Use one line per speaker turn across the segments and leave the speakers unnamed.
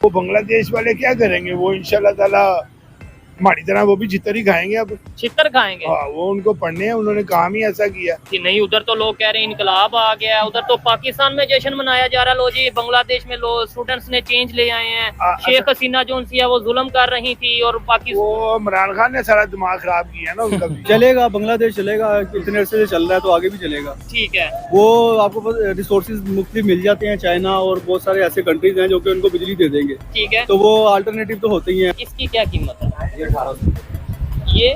वो बांग्लादेश वाले क्या करेंगे, वो इंशाल्लाह ताला हमारी तरह वो भी चित्तर ही खाएंगे। अब
चित्तर खाएंगे।
हाँ, वो उनको पढ़ने हैं, उन्होंने काम ही ऐसा किया
कि नहीं। उधर तो लोग कह रहे हैं इनकलाब आ गया, उधर तो पाकिस्तान में जश्न मनाया जा रहा। लो जी, बांग्लादेश में लोग स्टूडेंट्स ने चेंज ले आए हैं। शेख हसीना जो उनसी है वो जुल्म कर रही थी और पाकिस्तान,
वो इमरान खान ने सारा दिमाग खराब किया ना उनका भी।
चलेगा, बांग्लादेश चलेगा, इतने अरसे से चल रहा है तो आगे भी चलेगा।
ठीक है।
वो आपको रिसोर्सेज मुख्तलिफ मिल जाते हैं, चाइना और बहुत सारे ऐसे कंट्रीज हैं जो कि उनको बिजली दे देंगे।
ठीक है,
तो वो अल्टरनेटिव तो होते ही हैं।
इसकी क्या कीमत है? ये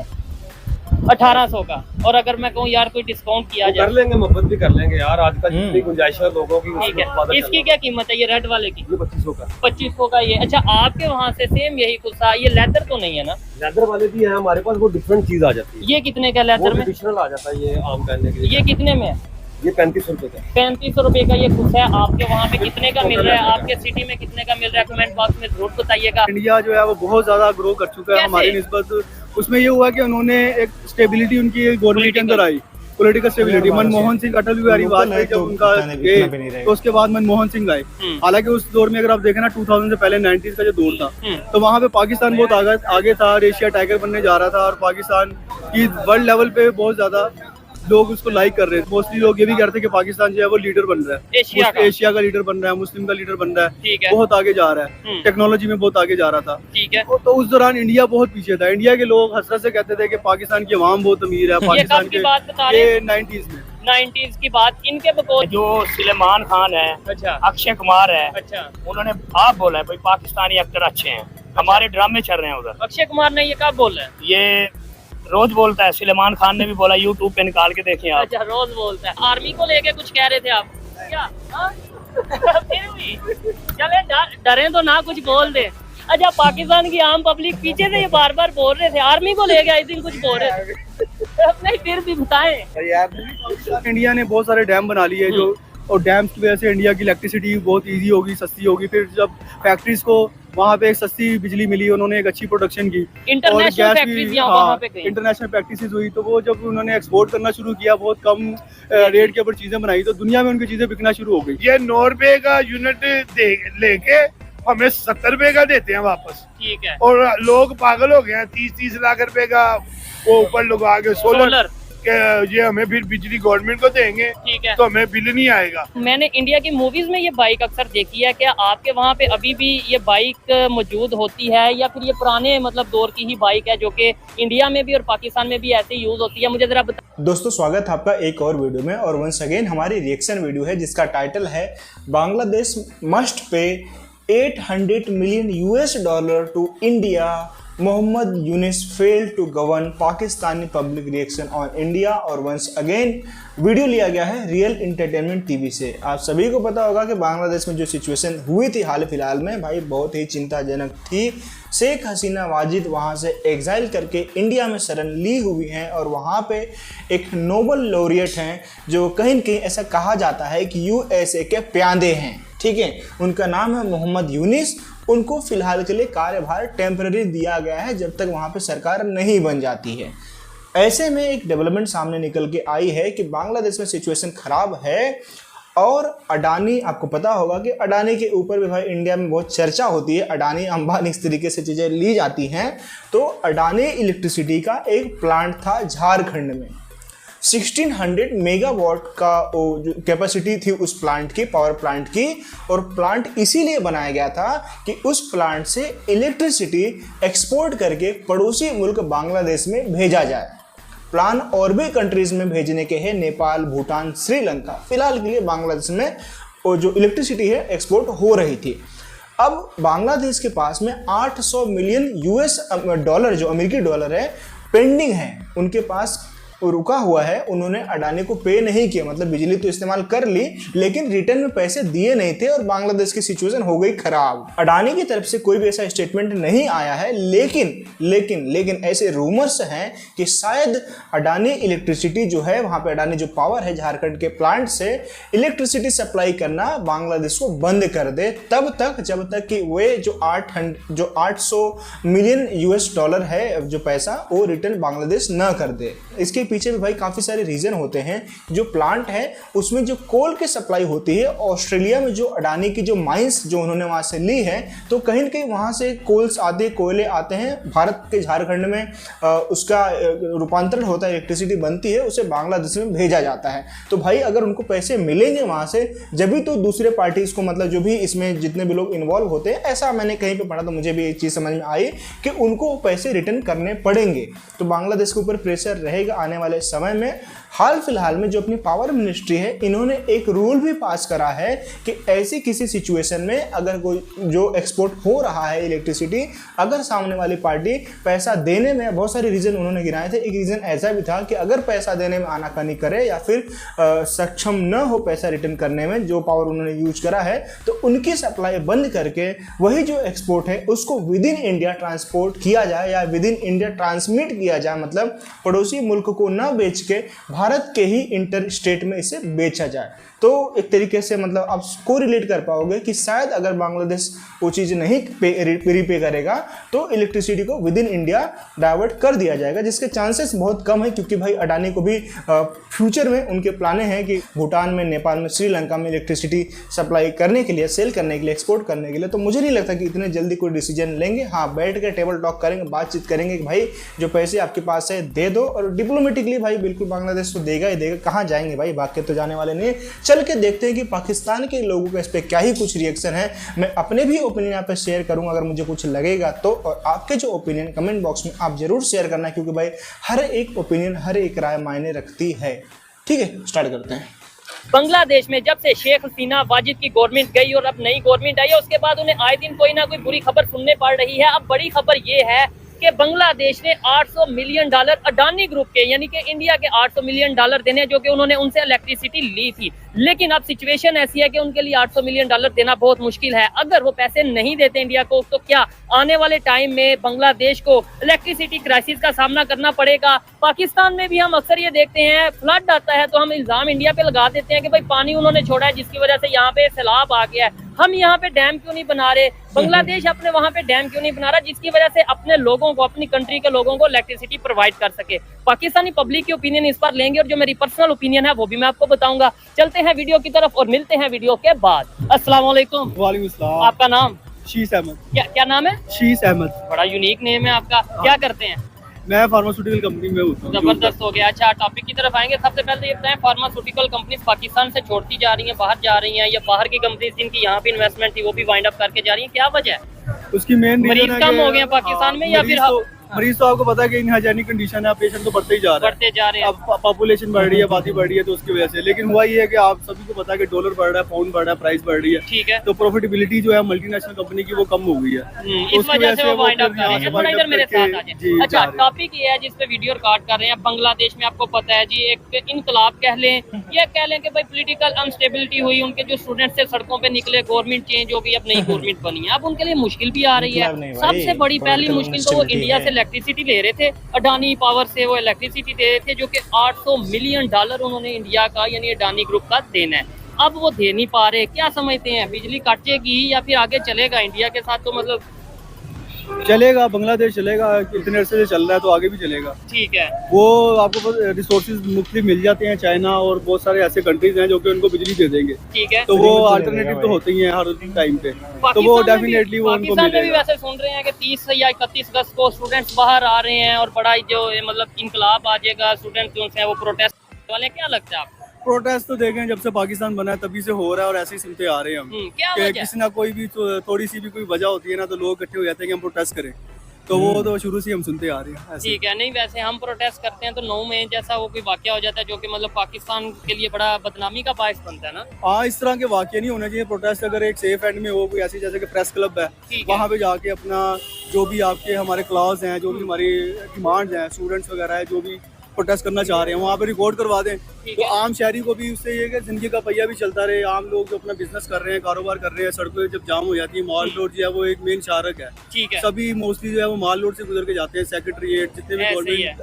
1800 का। और अगर मैं कहूँ यार कोई डिस्काउंट किया जाए,
कर लेंगे, मोहब्बत भी कर लेंगे यार, आजकल जितनी गुंजाइश है लोगों की।
ठीक है। इसकी क्या कीमत है ये रेड वाले की?
2500 का।
2500 का ये। अच्छा, आपके वहाँ से सेम यही कुर्सा, ये लेदर तो नहीं है ना?
लेदर वाले भी हैं हमारे पास, वो डिफरेंट चीज आ जाती है।
ये कितने का लेदर में?
ट्रेडिशनल आ जाता है ये आम पहनने के लिए।
ये कितने में है?
ये 3500 रुपए का।
3500 रुपए का ये कुर्सा है। आपके वहाँ पे कितने का मिल रहा है? आपके सिटी में कितने का मिल रहा है? कमेंट बॉक्स में जरूर बताइएगा।
इंडिया जो है वो बहुत ज्यादा ग्रो कर चुका है हमारी निस्बत। उसमें ये हुआ कि उन्होंने एक स्टेबिलिटी उनकी गवर्नमेंट के अंदर आई, पॉलिटिकल स्टेबिलिटी। मनमोहन सिंह, अटल बिहारी वाजपेयी जब उनका गए तो उसके बाद मनमोहन सिंह आए। हालांकि उस दौर में अगर आप देखें ना, 2000 से पहले 90s का जो दौर था, तो वहाँ पे पाकिस्तान बहुत आगे था, एशिया टाइगर बनने जा रहा था और पाकिस्तान की वर्ल्ड लेवल पे बहुत ज्यादा लोग उसको लाइक कर रहे थे। मोस्टली लोग ये भी कहते हैं कि पाकिस्तान जो है वो लीडर बन रहा है, एशिया का लीडर बन रहा है, मुस्लिम का लीडर बन रहा है, बहुत आगे जा रहा है, टेक्नोलॉजी में बहुत आगे जा रहा था।
ठीक है।
तो उस दौरान इंडिया बहुत पीछे था। इंडिया के लोग हसरत से कहते थे कि पाकिस्तान की अवाम बहुत अमीर है। पाकिस्तान
की बात बता रहे हैं?
90s
की बात। इनके बकौल
जो सलेमान खान है,
अच्छा,
अक्षय कुमार है,
अच्छा,
उन्होंने आप बोला है भाई पाकिस्तानी एक्टर अच्छे हैं, हमारे ड्रामे चल रहे हैं उधर।
अक्षय कुमार ने ये कब बोला है?
ये रोज बोलता है। सलेमान खान ने भी बोला, यूट्यूब पे निकाल के देखें आप।
अच्छा, रोज बोलता है। आर्मी को लेके कुछ कह रहे थे आप क्या? फिर भी चले, डरे तो ना, कुछ बोल दे। अच्छा, पाकिस्तान की आम पब्लिक पीछे से ये बार बार बोल रहे थे, आर्मी को लेके आई थिंक कुछ बोल रहे थे। नहीं, फिर भी बताएं।
इंडिया ने बहुत सारे डैम बना लिए जो, और डैम्स की वजह से इंडिया की इलेक्ट्रिसिटी बहुत इजी होगी, सस्ती होगी। फिर जब फैक्ट्रीज को वहाँ पे एक सस्ती बिजली मिली, उन्होंने एक अच्छी प्रोडक्शन की,
इंटरनेशनल
प्रैक्टिसेस हुई, तो वो जब उन्होंने एक्सपोर्ट करना शुरू किया, बहुत कम रेट के ऊपर चीजें बनाई, तो दुनिया में उनकी चीजें बिकना शुरू हो गई।
ये 9 रुपए का यूनिट लेके हमें 70 रुपए का देते हैं वापस।
ठीक है।
और लोग पागल हो गए हैं, 30-30 लाख रुपए का वो ऊपर लगा के सोलर के ये हमें फिर बिजली गवर्नमेंट को देंगे।
ठीक है।
तो हमें बिल नहीं आएगा।
मैंने इंडिया की मूवीज में ये बाइक अक्सर देखी है। क्या आपके वहाँ पे अभी भी ये बाइक मौजूद होती है, या फिर ये पुराने मतलब दौर की ही बाइक है जो कि इंडिया में भी और पाकिस्तान में भी ऐसे यूज होती है? मुझे जरा बता।
दोस्तों, स्वागत है आपका एक और वीडियो में। और वंस अगेन हमारी रिएक्शन वीडियो है जिसका टाइटल है Bangladesh must pay $800 million to India, Mohammad Yunus fail to govern, Pakistani public reaction on India. और वंस अगेन वीडियो लिया गया है रियल एंटरटेनमेंट टीवी से। आप सभी को पता होगा कि बांग्लादेश में जो सिचुएशन हुई थी हाल फिलहाल में, भाई बहुत ही चिंताजनक थी। शेख हसीना वाजिद वहाँ से एग्जाइल करके इंडिया में शरण ली हुई हैं और वहाँ पे एक नोबल लॉरिएट हैं जो कहीं न कहीं ऐसा कहा जाता है कि USA के प्यादे हैं। ठीक है, उनका नाम है मोहम्मद यूनिस। उनको फिलहाल के लिए कार्यभार टेम्पररी दिया गया है जब तक वहाँ पे सरकार नहीं बन जाती है। ऐसे में एक डेवलपमेंट सामने निकल के आई है कि बांग्लादेश में सिचुएशन खराब है और अडानी, आपको पता होगा कि अडानी के ऊपर भी भाई इंडिया में बहुत चर्चा होती है। अडानी अंबानी इस तरीके से चीज़ें ली जाती हैं। तो अडानी इलेक्ट्रिसिटी का एक प्लांट था झारखंड में, 1600 मेगावाट का जो कैपेसिटी थी उस प्लांट की, पावर प्लांट की। और प्लांट इसीलिए बनाया गया था कि उस प्लांट से इलेक्ट्रिसिटी एक्सपोर्ट करके पड़ोसी मुल्क बांग्लादेश में भेजा जाए। प्लान और भी कंट्रीज में भेजने के हैं, नेपाल, भूटान, श्रीलंका। फिलहाल के लिए बांग्लादेश में वो जो इलेक्ट्रिसिटी है एक्सपोर्ट हो रही थी। अब बांग्लादेश के पास में $800 मिलियन जो अमेरिकी डॉलर है पेंडिंग है, उनके पास रुका हुआ है। उन्होंने अडानी को पे नहीं किया, मतलब बिजली तो इस्तेमाल कर ली लेकिन रिटर्न में पैसे दिए नहीं थे और बांग्लादेश की सिचुएशन हो गई खराब। अडानी की तरफ से कोई भी ऐसा स्टेटमेंट नहीं आया है, लेकिन ऐसे रूमर्स हैं कि शायद अडानी इलेक्ट्रिसिटी जो है, वहां पे अडानी जो पावर है झारखंड के प्लांट से इलेक्ट्रिसिटी सप्लाई करना बांग्लादेश को बंद कर दे, तब तक जब तक कि वे जो $800 मिलियन है जो पैसा, वो रिटर्न बांग्लादेश न कर दे। इसके पीछे भी भाई काफ़ी सारे रीज़न होते हैं। जो प्लांट है उसमें जो कोल की सप्लाई होती है, ऑस्ट्रेलिया में जो अडानी की जो माइंस जो उन्होंने वहाँ से ली है, तो कहीं ना कहीं वहाँ से कोल्स आते, कोयले आते हैं भारत के झारखंड में, उसका रूपांतरण होता है, इलेक्ट्रिसिटी बनती है, उसे बांग्लादेश में भेजा जाता है। तो भाई अगर उनको पैसे मिलेंगे वहाँ से, जब भी तो दूसरे पार्टीज़ को, मतलब जो भी इसमें जितने भी लोग इन्वॉल्व होते हैं, ऐसा मैंने कहीं पे पढ़ा, तो मुझे भी एक चीज़ समझ में आई कि उनको पैसे रिटर्न करने पड़ेंगे। तो बांग्लादेश के ऊपर प्रेशर रहेगा आने वाले समय में। हाल फिलहाल में जो अपनी पावर मिनिस्ट्री है, इन्होंने एक रूल भी पास करा है कि ऐसी किसी सिचुएशन में अगर कोई जो एक्सपोर्ट हो रहा है इलेक्ट्रिसिटी, अगर सामने वाली पार्टी पैसा देने में, बहुत सारे रीज़न उन्होंने गिनाए थे, एक रीज़न ऐसा भी था कि अगर पैसा देने में आनाकानी करे या फिर सक्षम न हो पैसा रिटर्न करने में, जो पावर उन्होंने यूज करा है, तो उनकी सप्लाई बंद करके वही जो एक्सपोर्ट है उसको विद इन इंडिया ट्रांसपोर्ट किया जाए या विद इन इंडिया ट्रांसमिट किया जाए, मतलब पड़ोसी मुल्क को न बेच के भारत के ही इंटर स्टेट में इसे बेचा जाए। तो एक तरीके से मतलब आप को रिलेट कर पाओगे कि शायद अगर बांग्लादेश वो चीज़ नहीं रीपे करेगा तो इलेक्ट्रिसिटी को विद इन इंडिया डाइवर्ट कर दिया जाएगा, जिसके चांसेस बहुत कम है, क्योंकि भाई अडानी को भी फ्यूचर में उनके प्लाने हैं कि भूटान में, नेपाल में, श्रीलंका में इलेक्ट्रिसिटी सप्लाई करने के लिए, सेल करने के लिए, एक्सपोर्ट करने के लिए। तो मुझे नहीं लगता कि इतने जल्दी कोई डिसीजन लेंगे। हाँ, बैठ के टेबल टॉक करेंगे, बातचीत करेंगे कि भाई जो पैसे आपके पास है दे दो, और डिप्लोमेटिकली भाई बिल्कुल बांग्लादेश को देगा ही देगा। कहाँ जाएंगे भाई, भाग के तो जाने वाले नहीं। चल के देखते हैं कि पाकिस्तान के लोगों का इस पर क्या ही कुछ रिएक्शन है। मैं अपने भी ओपिनियन यहाँ पे शेयर करूंगा अगर मुझे कुछ लगेगा तो, और आपके जो ओपिनियन कमेंट बॉक्स में आप जरूर शेयर करना, क्योंकि भाई हर एक ओपिनियन, हर एक राय मायने रखती है। ठीक है, स्टार्ट करते हैं।
बांग्लादेश में जब से शेख हसीना वाजिद की गवर्नमेंट गई और अब नई गवर्नमेंट आई है, उसके बाद उन्हें आए दिन कोई ना कोई बुरी खबर सुनने पड़ रही है। अब बड़ी खबर ये है कि बांग्लादेश ने $800 मिलियन अडानी ग्रुप के, यानी कि इंडिया के $800 मिलियन देने, जो कि उन्होंने उनसे इलेक्ट्रिसिटी ली थी। लेकिन अब सिचुएशन ऐसी है कि उनके लिए $800 मिलियन देना बहुत मुश्किल है। अगर वो पैसे नहीं देते इंडिया को, तो क्या आने वाले टाइम में बांग्लादेश को इलेक्ट्रिसिटी क्राइसिस का सामना करना पड़ेगा। पाकिस्तान में भी हम अक्सर ये देखते हैं, फ्लड आता है तो हम इल्जाम इंडिया पे लगा देते हैं कि भाई पानी उन्होंने छोड़ा है जिसकी वजह से यहाँ पे सैलाब आ गया है, हम यहाँ पे डैम क्यों नहीं बना रहे। बांग्लादेश अपने वहाँ पे डैम क्यों नहीं बना रहा जिसकी वजह से अपने लोगों को, अपनी कंट्री के लोगों को इलेक्ट्रिसिटी प्रोवाइड कर सके। पाकिस्तानी पब्लिक की ओपिनियन इस पर लेंगे और जो मेरी पर्सनल ओपिनियन है वो भी मैं आपको बताऊंगा। चलते हैं वीडियो की तरफ और मिलते हैं वीडियो के बाद। अस्सलाम वालेकुम।
वालेकुम अस्सलाम।
आपका नाम?
शीश अहमद।
क्या नाम है?
शीश अहमद।
बड़ा यूनिक नेम है आपका। क्या करते हैं?
मैं फार्मास्यूटिकल कंपनी में हूँ।
जबरदस्त हो गया। अच्छा, टॉपिक की तरफ आएंगे। सबसे पहले ये बताएं, फार्मास्यूटिकल कंपनीज पाकिस्तान से छोड़ती जा रही हैं, बाहर जा रही हैं, या बाहर की कंपनीज जिनकी यहाँ पे इन्वेस्टमेंट थी वो भी वाइंड अप करके जा रही हैं, क्या वजह है?
उसकी मेन
मरीज कम हो गए पाकिस्तान में, या फिर
मरीज तो आपको पता है कि इनहाइजीनिक कंडीशन है, पेशेंट तो बढ़ते ही जा रहे हैं। अब पॉपुलेशन बढ़ रही है, आबादी बढ़ रही है, तो उसकी वजह से। लेकिन हुआ ये है कि आप सभी को पता है कि डॉलर बढ़ रहा है, पाउंड बढ़ रहा है, प्राइस बढ़ रही है,
ठीक है,
तो प्रॉफिटेबिलिटी जो है मल्टीनेशनल कंपनी की वो कम हो गई है,
इस वजह से वो वाइंड अप कर रहे हैं। थोड़ा इधर मेरे साथ आ जाए। अच्छा, टॉपिक ये है जिस पे वीडियो रिकॉर्ड कर रहे हैं। बांग्लादेश में आपको पता है जी, एक इनकलाब कह लें या कह लें कि भाई पॉलिटिकल अनस्टेबिलिटी हुई, उनके जो स्टूडेंट्स थे सड़कों पे निकले, गवर्नमेंट चेंज हो गई, अब नई गवर्नमेंट बनी है, अब उनके लिए मुश्किल भी आ रही है। सबसे बड़ी पहली मुश्किल तो वो इंडिया से इलेक्ट्रिसिटी ले रहे थे, अडानी पावर से वो इलेक्ट्रिसिटी दे रहे थे, जो कि $800 मिलियन उन्होंने इंडिया का यानी अडानी ग्रुप का देना है। अब वो दे नहीं पा रहे। क्या समझते हैं, बिजली कटेगी या फिर आगे चलेगा इंडिया के साथ? तो मतलब
चलेगा, बांग्लादेश चलेगा, इतने अरसे से चल रहा है तो आगे भी चलेगा।
ठीक है,
वो आपको रिसोर्सेज मुख्तलिफ मिल जाते हैं, चाइना और बहुत सारे ऐसे कंट्रीज हैं जो कि उनको बिजली दे देंगे।
ठीक है,
तो वो अल्टरनेटिव तो होते ही हैं हर टाइम पे, तो वो डेफिनेटली वो उनको
पाकिस्तान में भी वैसे सुन रहे हैं कि 30 या 31 अगस्त को स्टूडेंट्स बाहर आ रहे हैं और बड़ा जो मतलब इनकलाब आ जाएगा, स्टूडेंट्स जो हैं वो प्रोटेस्ट वाले। क्या लगता है आपको?
प्रोटेस्ट तो देखें जब से पाकिस्तान बना है तभी से हो रहा है और ऐसे ही सुनते आ रहे हैं हम कि किसी ना कोई भी थोड़ी सी भी कोई वजह होती है ना तो लोग इकट्ठे हो जाते हैं कि हम प्रोटेस्ट करें, तो वो तो शुरू से हम सुनते आ रहे हैं।
ठीक है, नहीं वैसे हम प्रोटेस्ट करते हैं तो 9 मई जैसा वो कोई वाकया हो जाता है जो कि मतलब पाकिस्तान के लिए बड़ा बदनामी का बायस बनता है ना।
हाँ, इस तरह के वाकये नहीं होने चाहिए। प्रोटेस्ट अगर एक सेफ एंड में हो, कोई ऐसी जैसे कि प्रेस क्लब है, वहाँ पे जाके अपना जो भी आपके हमारे क्लास हैं, जो भी हमारी डिमांड्स हैं, स्टूडेंट्स वगैरह है जो भी प्रोटेस्ट करना चाह रहे हैं वहाँ पे रिकॉर्ड करवा दें, तो आम शहरी को भी उससे ये कि जिंदगी का पहिया भी चलता रहे। आम लोग जो अपना बिजनेस कर रहे हैं, कारोबार कर रहे हैं, सड़कों जब जाम हो जाती है, माल रोड जो है वो एक मेन शाहरक है,
ठीक है,
सभी मोस्टली जो है वो माल रोड से गुजर के जाते हैं। सेक्रेटरीट, जितने भी गवर्नमेंट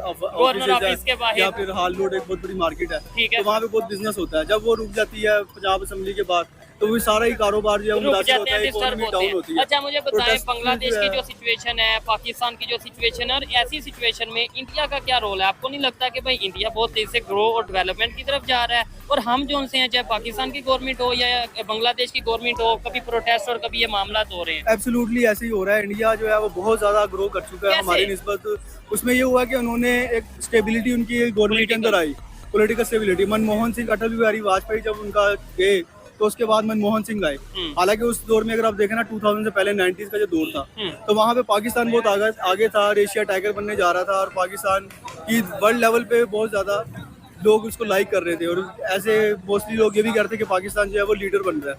ऑफिस है या फिर हाल रोड एक बहुत बड़ी मार्केट है, तो वहाँ पे बहुत बिजनेस होता है। जब वो रुक जाती है पंजाब असेंबली के बाद तो वो सारा ही कारोबार जो है
रुक
मुतासिर
जाते
होता
हैं,
है,
डिस्टर्ब
इकोनॉमी
होते
डाउन होती
हैं।
है।
अच्छा मुझे बताएं,
प्रोटेस्ट
बांग्लादेश
जो
की
है-
जो सिचुएशन है, पाकिस्तान की जो सिचुएशन है, और ऐसी सिचुएशन में इंडिया का क्या रोल है? आपको नहीं लगता कि भाई इंडिया बहुत तेजी से ग्रो और डेवलपमेंट की तरफ जा रहा है, और हम जो उनसे हैं, चाहे पाकिस्तान की गवर्नमेंट हो या बांग्लादेश की गवर्नमेंट हो, कभी प्रोटेस्ट और कभी ये मामला हो रहे हैं।
एब्सोल्युटली ऐसे ही हो रहा है। इंडिया जो है वो बहुत ज्यादा ग्रो कर चुका है
कैसे?
हमारी निस्बत। उसमें ये हुआ कि उन्होंने एक स्टेबिलिटी उनकी गवर्नमेंट के अंदर आई, पॉलिटिकल स्टेबिलिटी। मनमोहन सिंह, अटल बिहारी वाजपेयी जब उनका गए तो उसके बाद मनमोहन सिंह आए। हालांकि उस दौर में अगर आप देखें ना, 2000 से पहले 90s का जो दौर था, तो वहाँ पे पाकिस्तान बहुत आगे था, एशिया टाइगर बनने जा रहा था, और पाकिस्तान की वर्ल्ड लेवल पे बहुत ज्यादा लोग उसको लाइक कर रहे थे। और ऐसे मोस्टली लोग ये भी कहते हैं कि पाकिस्तान जो है वो लीडर बन रहा है,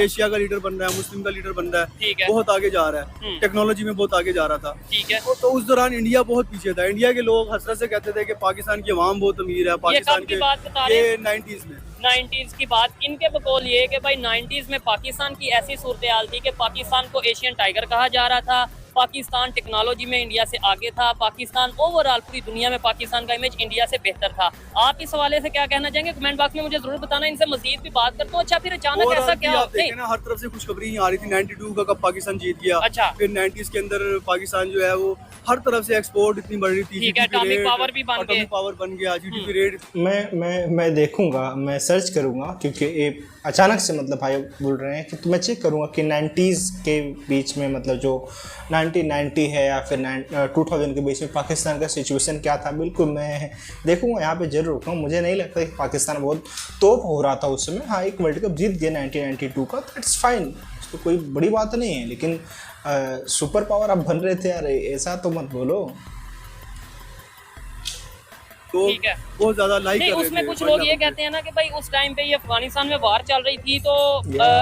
एशिया का लीडर बन रहा है, मुस्लिम का लीडर बन रहा
ठीक
है,
है।
बहुत आगे जा रहा है, टेक्नोलॉजी में बहुत आगे जा रहा था।
ठीक है।
तो उस दौरान इंडिया बहुत पीछे था। इंडिया के लोग हसरत से कहते थे कि पाकिस्तान की आवाम बहुत अमीर है, पाकिस्तान
की बात बता रहे
ये
हैं?
90s में
90s की बात। इनके बकौल ये है कि भाई 90s में पाकिस्तान की ऐसी सूरत हाल थी कि पाकिस्तान को एशियन टाइगर कहा जा रहा था, पाकिस्तान टेक्नोलॉजी में इंडिया से आगे था, पाकिस्तान ओवरऑल पूरी दुनिया में पाकिस्तान का इमेज इंडिया से बेहतर था। आप इस हवाले से क्या कहना चाहेंगे? कमेंट बॉक्स में मुझे जरूर बताना, इनसे मजीद भी बात करता हूँ। अच्छा फिर अचानक ऐसा क्या?
आप देखें ना, हर तरफ से खुशखबरी आ रही थी 92 का कब पाकिस्तान जीत गया।
अच्छा।
फिर 90s के अंदर पाकिस्तान जो है वो हर तरफ से एक्सपोर्ट इतनी बढ़ रही थी,
ठीक है, एटॉमिक पावर भी बन गए।
पावर बन गया, जीडीपी रेट।
मैं देखूंगा, मैं सर्च करूंगा, क्योंकि ये अचानक से मतलब भाई बोल रहे हैं कि तो मैं चेक करूंगा कि 90s के बीच में मतलब जो 1990 है या फिर 2000 के बीच में पाकिस्तान का सिचुएशन क्या था। बिल्कुल मैं देखूंगा, यहाँ पे जरूर रुकूंगा। मुझे नहीं लगता कि पाकिस्तान बहुत तोप हो रहा था उस समय। हाँ, एक वर्ल्ड कप जीत गया 1992 का, तो इट्स फाइन, तो कोई बड़ी बात नहीं है। लेकिन सुपर पावर आप बन रहे थे यार, ऐसा तो मत बोलो।
तो
ठीक है।
बहुत ज्यादा लाइक
नहीं,
कर रहे
उसमें
थे
कुछ
वर्ल्ड
लोग ये
लेवल पे।
कहते हैं ना कि भाई उस टाइम पे ये अफगानिस्तान में वार चल रही थी, तो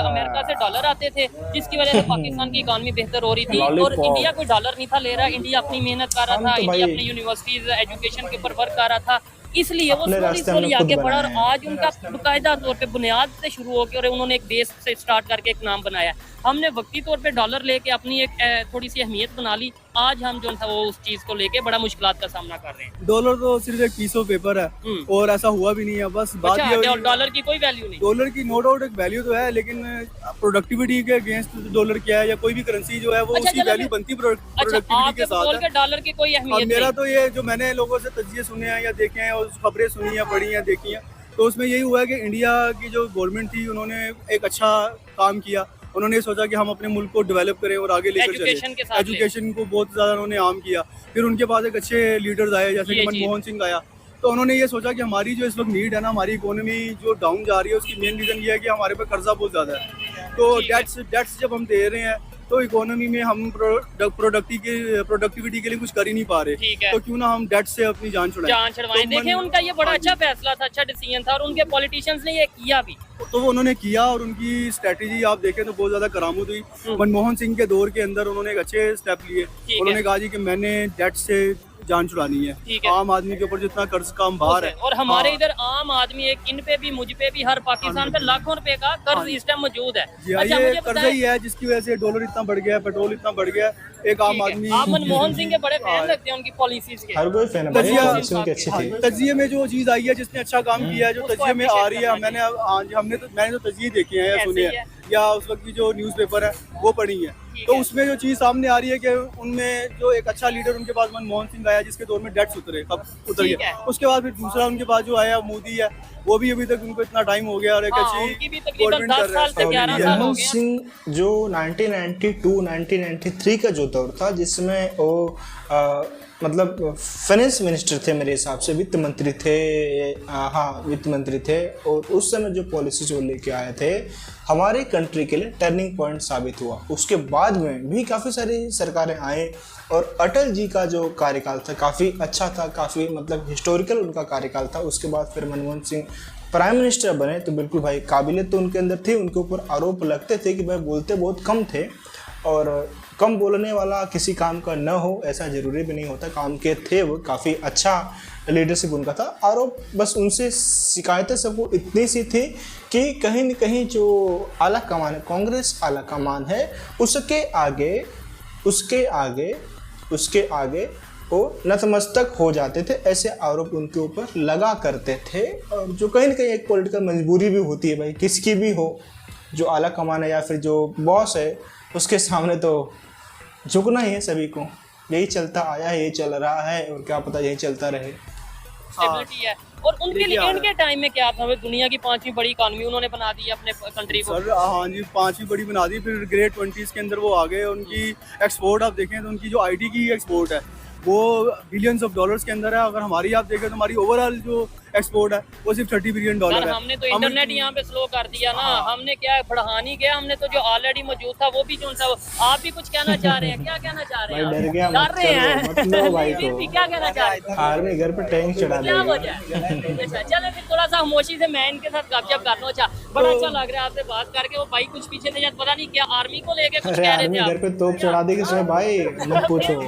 अमेरिका से डॉलर आते थे, जिसकी वजह से पाकिस्तान की इकॉनमी बेहतर हो रही थी, और
Lollipop।
इंडिया कोई डॉलर नहीं था ले रहा। इंडिया अपनी मेहनत कर रहा
हम
था,
तो
इंडिया
भाई
अपनी यूनिवर्सिटीज एजुकेशन के ऊपर वर्क कर रहा था, इसलिए वो
अपने
स्लोली
रास्ते हमने खुद
आगे बढ़ा। और
बनाए हैं।
आज उनका बाकायदा तौर पे बुनियाद से शुरू होकर और उन्होंने एक बेस से स्टार्ट करके एक नाम बनाया। हमने वक्ती तौर पे डॉलर लेके अपनी एक थोड़ी सी अहमियत बना ली। आज हम जो था वो उस चीज को लेके बड़ा मुश्किलात का सामना कर रहे हैं।
डॉलर तो सिर्फ एक पीस ऑफ पेपर है, और ऐसा हुआ भी नहीं है। बस बात ये
अच्छा,
हुई-
डॉलर की कोई वैल्यू नहीं।
डॉलर की नो डाउट एक वैल्यू तो है, लेकिन प्रोडक्टिविटी के अगेंस्ट डॉलर क्या है, या कोई भी करेंसी जो है वो
अच्छा,
उसकी
चलो
वैल्यू
मैं-
बनती
अच्छा,
प्रोडक्टिविटी
आपके
के साथ
बोल
है।
के डॉलर की कोई
अब
अहमियत
मेरा
नहीं।
तो ये जो मैंने लोगों से तजिए सुने हैं या देखे हैं और खबरें सुनी हैं, पढ़ी हैं, देखी हैं, तो उसमें यही हुआ है कि इंडिया की जो गवर्नमेंट थी उन्होंने एक अच्छा काम किया। उन्होंने सोचा कि हम अपने मुल्क को डेवलप करें और आगे लेकर
एजुकेशन के
चलें।
साथ
एजुकेशन को बहुत ज़्यादा उन्होंने आम किया। फिर उनके पास एक अच्छे लीडर्स आए, जैसे
ये
कि
चीज़।
मनमोहन सिंह आया। तो उन्होंने ये सोचा कि हमारी जो इस वक्त नीड है ना, हमारी इकोनॉमी जो डाउन जा रही है, उसकी मेन रीज़न ये है कि हमारे पे कर्जा बहुत ज़्यादा है। तो
ठीक है।
डेट्स जब हम दे रहे हैं तो इकोनॉमी में हम प्रोडक्टिविटी के लिए कुछ कर ही नहीं पा रहे,
ठीक है।
तो क्यों ना हम डेट से अपनी जान छुड़ाएं।
जान छुड़वाएं।
तो
देखें, उनका ये बड़ा
हाँ
अच्छा
जी।
फैसला था, अच्छा डिसीजन था, और उनके पॉलिटिशियंस ने ये किया भी।
तो वो उन्होंने किया, और उनकी स्ट्रेटेजी आप देखें तो बहुत ज्यादा करामत हुई। मनमोहन सिंह के दौर के अंदर उन्होंने एक अच्छे स्टेप लिए।
है।
उन्होंने कहा जी कि मैंने डेट से जान छुड़ानी है।
ठीक है।
आम आदमी के ऊपर जितना कर्ज का भार है,
और हमारे
हाँ।
इधर आम आदमी एक इन पे भी, मुझ पे भी, हर पाकिस्तान पे लाखों रुपए का कर्ज इस टाइम मौजूद है।
जी हाँ,
अच्छा,
ये
मुझे
कर्जा
बताएं,
ही है जिसकी वजह से डॉलर इतना बढ़ गया, पेट्रोल इतना बढ़ गया। एक आम
ठीक है,
आदमी
आप मनमोहन सिंह के बड़े फैन
हाँ।
लगते हैं, उनकी पॉलिसीज के।
हर कोई फैन है भाई,
तजिया-
पॉलिसी उनकी अच्छी
हाँ,
थी।
तजिए में जो चीज आई है, जिसने अच्छा काम किया है, जो
उसको
तजिए में आ
appreciate
रही है,
करना
मैंने तो तजिए देखे हैं या
ऐसे
सुने
ही
हैं,
है।
या उस वक्त की जो न्यूज़पेपर है वो पढ़ी है।
ठीक
तो
है।
उसमें जो चीज सामने आ रही है कि उनमें जो एक अच्छा लीडर उनके पास मनमोहन सिंह आया, जिसके दौर में डेट्स उतर
ठीक
गया।
है।
उसके बाद फिर दूसरा उनके पास जो आया मोदी है, वो भी अभी तक उनको इतना टाइम हो गया और एक
हाँ,
अच्छी
उनकी भी तकरीबन
गवर्नमेंट
10
कर रहा है।
साल से 11 साल हो
मनमोहन
गए।
सिंह जो 1992-1993 का जो दौर था, जिसमें वो मतलब फाइनेंस मिनिस्टर थे मेरे हिसाब से, वित्त मंत्री थे। हाँ, वित्त मंत्री थे। और उस समय जो पॉलिसी जो लेके आए थे, हमारे कंट्री के लिए टर्निंग पॉइंट साबित हुआ। उसके बाद में भी काफ़ी सारी सरकारें आए, और अटल जी का जो कार्यकाल था काफ़ी अच्छा था, काफ़ी मतलब हिस्टोरिकल उनका कार्यकाल था। उसके बाद फिर मनमोहन सिंह प्राइम मिनिस्टर बने, तो बिल्कुल भाई काबिलियत तो उनके अंदर थी। उनके ऊपर आरोप लगते थे कि भाई बोलते बहुत कम थे, और कम बोलने वाला किसी काम का न हो ऐसा ज़रूरी भी नहीं होता। काम के थे वो, काफ़ी अच्छा लीडरशिप उनका था। आरोप बस उनसे शिकायतें सबको इतनी सी थी कि कहीं न कहीं जो आला कमान है, कांग्रेस आला कमान है, उसके आगे वो नतमस्तक हो जाते थे। ऐसे आरोप उनके ऊपर लगा करते थे, और जो कहीं ना कहीं एक पॉलिटिकल मजबूरी भी होती है भाई, किसकी भी हो, जो आला कमान है या फिर जो बॉस है उसके सामने तो झुकना ही है सभी को। यही चलता आया है, यही चल रहा है और क्या पता यही चलता रहे।
स्टेबिलिटी है। और उनके लिए इनके टाइम में क्या था, दुनिया की 5वीं बड़ी इकॉनमी उन्होंने बना दी अपने कंट्री को।
सर हाँ जी, 5वीं बड़ी बना दी, फिर ग्रेट 20s के अंदर वो आ गए। उनकी एक्सपोर्ट आप देखें तो उनकी जो आईटी की एक्सपोर्ट है वो बिलियंस ऑफ डॉलर्स के अंदर है। अगर हमारी आप देखें तो हमारी ओवरऑल जो एक्सपोर्ट है वो सिर्फ $30 बिलियन है।
हमने तो इंटरनेट यहाँ पे स्लो कर दिया ना। हमने क्या बढ़ा नहीं गया, हमने तो जो ऑलरेडी मौजूद था वो भी जो सा। आप भी कुछ कहना चाह रहे हैं, क्या कहना चाह रहे हैं?
डर गया,
डर रहे हैं
भाई
तो क्या कहना चाह रहे हैं?
आर्मी घर पे टैंक चढ़ा
क्या
देगा।
वजह है? अच्छा चले फिर थोड़ा सा खामोशी से मैं इनके साथ गपशप कर लूं। अच्छा बड़ा अच्छा लग रहा है आपसे बात करके। वो भाई कुछ पीछे थे, पता नहीं क्या आर्मी को लेके कुछ
अरे
कह रहे
आर्मी
थे
घर
आप।
पे तोप चढ़ा देगी सर भाई, मत पूछो।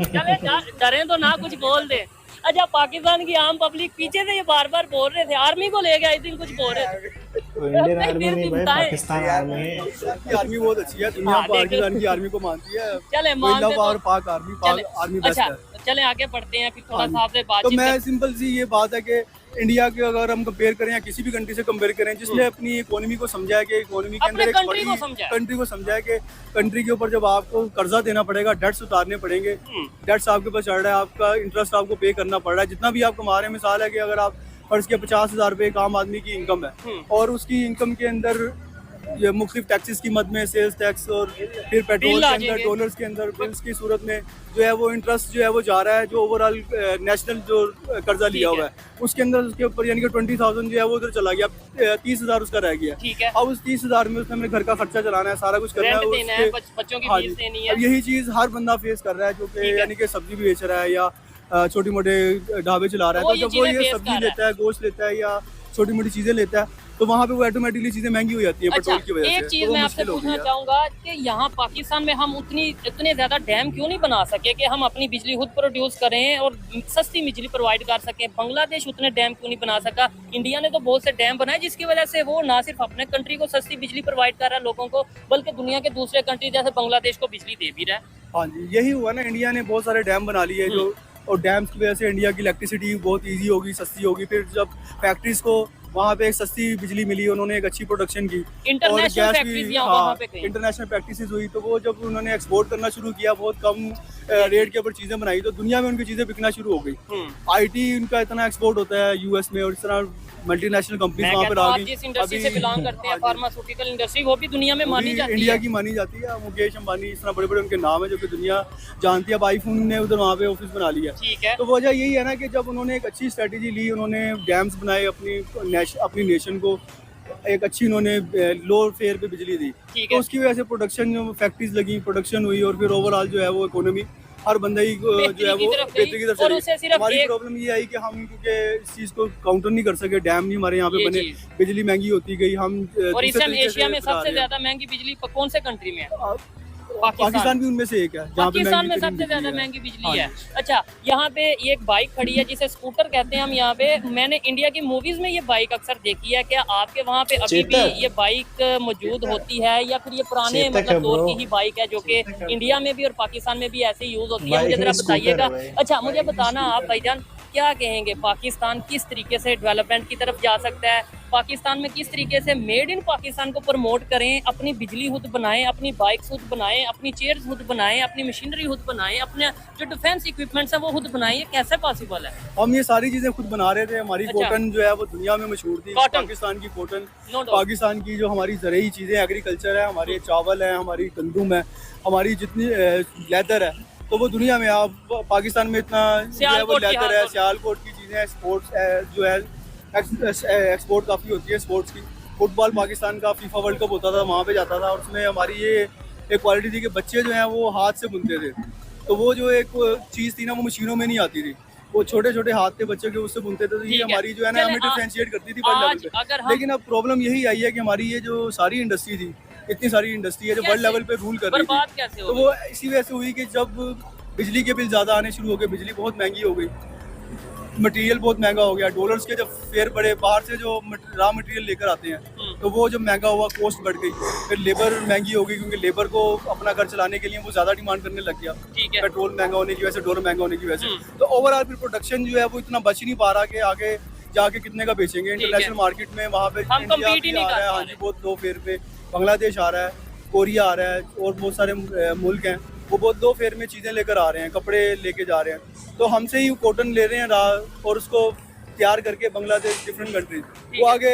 चले डरे तो ना कुछ बोल दे। अच्छा पाकिस्तान की आम पब्लिक पीछे से ये बार बार बोल रहे थे आर्मी को लेके आई दिन कुछ बोल रहे थे।
तो इंडियन आर्मी नहीं भाई, पाकिस्तान आर्मी है।
की आर्मी बहुत अच्छी है, दुनिया पाकिस्तान की आर्मी को मानती है।
चले मानते
और पाक आर्मी बेस्ट है।
चले आगे बढ़ते हैं फिर थोड़ा सा आपसे बातचीत।
तो मैं सिंपल सी ये बात है कि इंडिया के अगर हम कंपेयर करें या किसी भी कंट्री से कंपेयर करें जिसने अपनी इकोनॉमी को समझा है कि इकोनॉमी के अंदर एक बड़ी कंट्री को समझा है कि कंट्री के ऊपर जब आपको कर्जा देना पड़ेगा, डेट्स उतारने पड़ेंगे, डेट्स आपके पास चढ़ रहा है, आपका इंटरेस्ट आपको पे करना पड़ रहा है, जितना भी आप कमा रहे हैं। मिसाल है कि अगर आप फर्ज के 50,000 रुपये एक आम आदमी की इनकम है और उसकी इनकम के अंदर ये मुख्तलिफ टैक्सेस की मद में सेल्स टैक्स और फिर पेट्रोल के अंदर, डॉलर्स के अंदर, बिल्स की सूरत में जो है वो इंटरेस्ट जो है वो जा रहा है, जो ओवरऑल नेशनल जो कर्जा लिया हुआ है उसके अंदर उसके ऊपर यानी कि 20,000 जो है वो उधर चला गया, 30,000 उसका रह गया। अब उस 30,000 में उसने अपने घर का खर्चा चलाना है, सारा कुछ करना है,
बच्चों की फीस देनी है।
अब यही चीज हर बंदा फेस कर रहा है जो कि यानी कि सब्जी भी बेच रहा है या छोटी मोटे ढाबे चला रहा है। तो जब वो ये सब्जी लेता है, गोश्त लेता है या छोटी मोटी चीजें लेता है तो वहाँ पे वो ऑटोमेटिकली चीजें महंगी हो जाती है पेट्रोल की वजह से।
एक चीज मैं आपसे पूछना चाहूंगा कि यहाँ पाकिस्तान में हम इतने ज्यादा डैम क्यों नहीं बना सके कि हम अपनी बिजली खुद प्रोड्यूस करें और सस्ती बिजली प्रोवाइड कर सकें? बांग्लादेश उतने डैम क्यों नहीं बना सका? इंडिया ने तो बहुत से डैम बनाए जिसकी वजह से वो ना सिर्फ अपने कंट्री को सस्ती बिजली प्रोवाइड कर रहा है लोगों को, बल्कि दुनिया के दूसरे कंट्री जैसे बांग्लादेश को बिजली दे भी रहा है।
हाँ जी, यही हुआ ना, इंडिया ने बहुत सारे डैम बना लिए जो, और डैम्स की वजह से इंडिया की इलेक्ट्रिसिटी बहुत ईजी होगी, सस्ती होगी। फिर जब फैक्ट्रीज को वहाँ पे एक सस्ती बिजली मिली, उन्होंने एक अच्छी प्रोडक्शन की,
इंटरनेशनल
प्रैक्टिसेस हुई, तो वो जब उन्होंने एक्सपोर्ट करना शुरू किया, बहुत कम रेट के ऊपर चीजें बनाई, तो दुनिया में उनकी चीजें बिकना शुरू हो गई। आईटी उनका इतना एक्सपोर्ट होता है यूएस में, और इस तरह मल्टीनेशनल कंपनीज वहाँ पर आ गई।
जिस इंडस्ट्री से बिलोंग करते हैं, फार्मास्यूटिकल इंडस्ट्री, वो भी दुनिया में मानी जाती है,
इंडिया की मानी जाती है। मुकेश अंबानी, इस तरह बड़े बड़े उनके नाम है जो कि दुनिया जानती है। अब आईफोन ने उधर वहाँ पे ऑफिस बना लिया।
ठीक है।
तो वजह यही है ना कि जब उन्होंने एक अच्छी स्ट्रेटेजी ली, उन्होंने डैम्स बनाए, अपनी नेशन को एक अच्छी उन्होंने लो फेयर पे बिजली दी, तो उसकी वजह से प्रोडक्शन जो फैक्ट्रीज लगी, प्रोडक्शन हुई, और फिर ओवरऑल जो है वो इकोनॉमी हर बंदा ही जो है वो बेहतरी की तरफ चली। हमारी प्रॉब्लम ये आई कि हम क्योंकि इस चीज को काउंटर नहीं कर सके, डैम नहीं हमारे यहाँ पे बने, बिजली महंगी होती गई। हम
और इस टाइम एशिया में सबसे ज्यादा महंगी बिजली कौन से कंट्री में है?
पाकिस्तान भी उनमें से एक है,
पाकिस्तान में सबसे ज्यादा महंगी बिजली है। अच्छा, यहाँ पे एक बाइक खड़ी है जिसे स्कूटर कहते हैं हम यहाँ पे। मैंने इंडिया की मूवीज में ये बाइक अक्सर देखी है। क्या आपके वहाँ पे अभी भी ये बाइक मौजूद होती है या फिर ये पुराने मतलब दौर की ही बाइक है जो कि इंडिया में भी और पाकिस्तान में भी ऐसे यूज होती है? मुझे जरा बताइएगा। अच्छा मुझे बताना आप भाईजान, क्या कहेंगे पाकिस्तान किस तरीके से डेवलपमेंट की तरफ जा सकता है? पाकिस्तान में किस तरीके से मेड इन पाकिस्तान को प्रमोट करें, अपनी बिजली खुद बनाएं, अपनी बाइक्स खुद बनाएं, अपनी चेयर्स खुद बनाएं, अपनी मशीनरी खुद बनाएं, अपने जो डिफेंस इक्विपमेंट्स है वो खुद बनाएं? ये कैसे पॉसिबल है?
हम ये सारी चीजें खुद बना रहे थे। हमारी कॉटन जो है वो दुनिया में मशहूर थी, पाकिस्तान की कॉटन, पाकिस्तान की जो हमारी ज़रूरी चीजें, एग्रीकल्चर है, हमारे चावल है, हमारी गंदुम है, हमारी जितनी लेदर है, तो वो दुनिया में आप पाकिस्तान में इतना जो है वो लेदर है, सियालकोट की चीज़ें, स्पोर्ट्स जो है एक्सपोर्ट काफ़ी होती है स्पोर्ट्स की। फुटबॉल पाकिस्तान का फीफा वर्ल्ड कप होता था, वहाँ पे जाता था, और उसमें हमारी ये एक क्वालिटी थी कि बच्चे जो हैं वो हाथ से बुनते थे। तो वो जो एक चीज़ थी ना वो मशीनों में नहीं आती थी, वो छोटे छोटे हाथ के बच्चे के उससे बुनते थे। तो ये हमारी जो है ना हमें डिफरेंशिएट करती थी वर्ल्ड लेवल पे। लेकिन अब प्रॉब्लम यही आई है कि हमारी ये जो सारी इंडस्ट्री थी, इतनी सारी इंडस्ट्री है जो वर्ल्ड लेवल पे रूल कर रही थी, तो वो इसी वजह से हुई कि जब बिजली के बिल ज़्यादा आने शुरू हो गए, बिजली बहुत महंगी हो गई, मटेरियल बहुत महंगा हो गया, डॉलर्स के जब फेयर बढ़े, बाहर से जो रॉ मटेरियल लेकर आते हैं तो वो जब महंगा हुआ, कॉस्ट बढ़ गई, फिर लेबर महंगी हो गई क्योंकि लेबर को अपना घर चलाने के लिए वो ज़्यादा डिमांड करने लग गया, पेट्रोल महंगा होने की वजह से, डॉलर महंगा होने की वजह से। तो ओवरऑल फिर प्रोडक्शन जो है वो इतना बच नहीं पा रहा कि आगे जाके कितने का बेचेंगे। इंटरनेशनल मार्केट में वहाँ पे
हम
इंडिया
compete ही
भी
नहीं
आ
कर
रहा है,
पा
हाँ
रहे।
जी बहुत लो फेयर पे, बांग्लादेश आ रहा है, कोरिया आ रहा है और बहुत सारे मुल्क हैं, वो बहुत लो फेयर में चीज़ें लेकर आ रहे हैं, कपड़े लेके जा रहे हैं। तो हमसे ही कॉटन ले रहे हैं और उसको तैयार करके बांग्लादेश डिफरेंट कंट्रीज वो आगे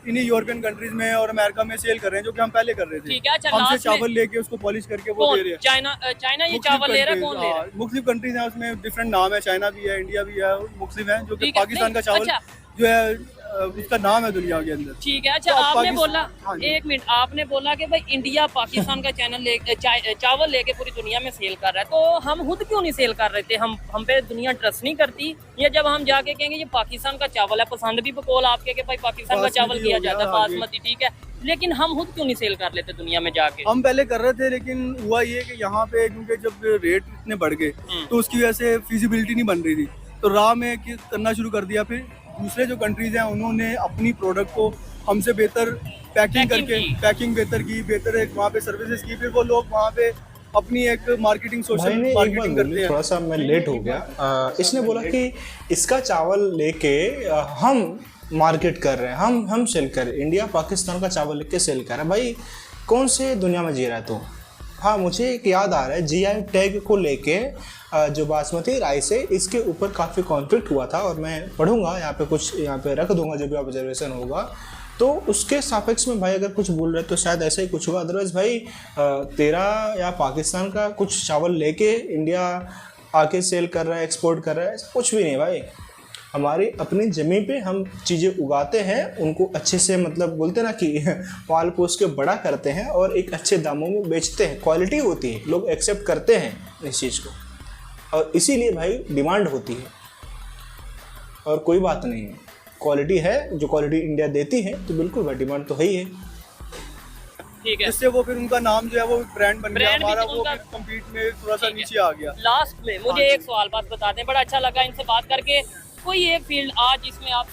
इन्हीं यूरोपियन कंट्रीज में और अमेरिका में सेल कर रहे हैं, जो कि हम पहले कर रहे थे।
ठीक है, अच्छा,
हमसे
last में-
चावल लेके उसको पॉलिश करके वो दे रहे हैं।
चाइना ये चावल ले रहा है, कौन ले रहा है?
मुख्तलिफ कंट्रीज हैं, उसमें डिफरेंट नाम है, चाइना भी है, इंडिया भी है, मुख्तलिफ हैं, जो कि
ठीक है,
पाकिस्तान का
नहीं,
चावल
अच्छा।
जो है उसका नाम है दुनिया के अंदर।
ठीक है, अच्छा,
तो
आपने
पाकिस्तान-
बोला
हाँ जी।
1 मिनट, आपने बोला कि भाई इंडिया पाकिस्तान का चावल लेके पूरी दुनिया में सेल कर रहा है, तो हम खुद क्यों नहीं सेल कर रहे थे? हम पे दुनिया ट्रस्ट नहीं करती, या जब हम जाके कहेंगे ये पाकिस्तान का चावल है, पसंद भी बकौल आपके कि भाई पाकिस्तान का चावल
बासमती
किया
हो गया,
जाता है,
हाँ जी।
बासमती, ठीक है, लेकिन हम खुद क्यों नहीं सेल कर लेते दुनिया में जाके?
हम पहले कर रहे थे, लेकिन हुआ ये कि यहाँ पे क्योंकि जब रेट इतने बढ़ गए तो उसकी वजह से फिजिबिलिटी नहीं बन रही थी, तो राह में करना शुरू कर दिया। फिर दूसरे जो कंट्रीज हैं उन्होंने अपनी प्रोडक्ट को हमसे बेहतर पैकिंग करके
की।
पैकिंग बेहतर की, बेहतर एक वहाँ पे सर्विसेज की, फिर वो लोग वहाँ पे अपनी एक मार्केटिंग
भाई
सोशल
ने एक बात
मार्केटिंग करते
बोली,
हैं।
थोड़ा सा मैं लेट हो गया। इसने बोला कि इसका चावल लेके हम मार्केट कर रहे हैं, हम सेल कर रहे हैं, इंडिया पाकिस्तान का चावल लेके सेल कर रहा है। भाई कौन से दुनिया में जी रहा है तू? हाँ, मुझे एक याद आ रहा है, जीआई टैग को लेके जो बासमती राइस है इसके ऊपर काफ़ी कॉन्फ्लिक्ट हुआ था, और मैं पढ़ूंगा यहाँ पे, कुछ यहाँ पे रख दूंगा जो भी ऑब्जर्वेशन होगा, तो उसके सापेक्ष में भाई अगर कुछ बोल रहे तो शायद ऐसा ही कुछ होगा। अदरवाइज भाई तेरा या पाकिस्तान का कुछ चावल लेके इंडिया आके सेल कर रहा है, एक्सपोर्ट कर रहा है, ऐसा कुछ भी नहीं भाई। हमारी अपनी ज़मीन पे हम चीज़ें उगाते हैं, उनको अच्छे से मतलब बोलते हैं ना कि पाल पोस के बड़ा करते हैं और एक अच्छे दामों में बेचते हैं। क्वालिटी होती है, लोग एक्सेप्ट करते हैं इस चीज़ को, और इसीलिए भाई डिमांड होती है। और कोई बात नहीं है, क्वालिटी है, जो क्वालिटी इंडिया देती है तो बिल्कुल भाई डिमांड तो है ही है।
ठीक है,
जिससे वो फिर उनका नाम जो है वो ब्रांड बन गया,
ब्रांड भी
हमारा
तो
वो
उनका-
फिर कम्पीट में थोड़ा सा
ठीक है।
नीचे आ गया।
लास्ट में मुझे एक सवाल बात बता दें, बड़ा अच्छा लगा इनसे बात करके। कोई एक फील्ड आज जिसमें आप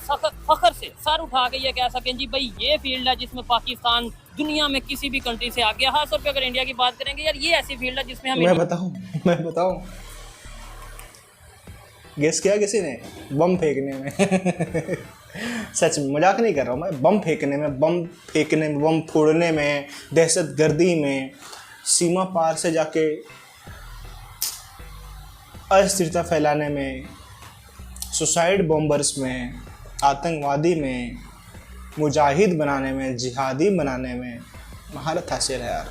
फखर से सर उठा के ये कह सकें जी भाई ये फील्ड है जिसमें पाकिस्तान दुनिया में किसी भी कंट्री से आगे, खास तौर पे अगर इंडिया की बात करेंगे, यार ये ऐसी फील्ड है जिसमें हम
मैं बताऊं गेस किया किसी ने? बम फेंकने में सच में मजाक नहीं कर रहा हूँ मैं। बम फेंकने में, बम फोड़ने में, दहशत गर्दी में, सीमा पार से जाके अस्थिरता फैलाने में, सुसाइड बॉम्बर्स में, आतंकवादी में, मुजाहिद बनाने में, जिहादी बनाने में महारत हासिल है यार,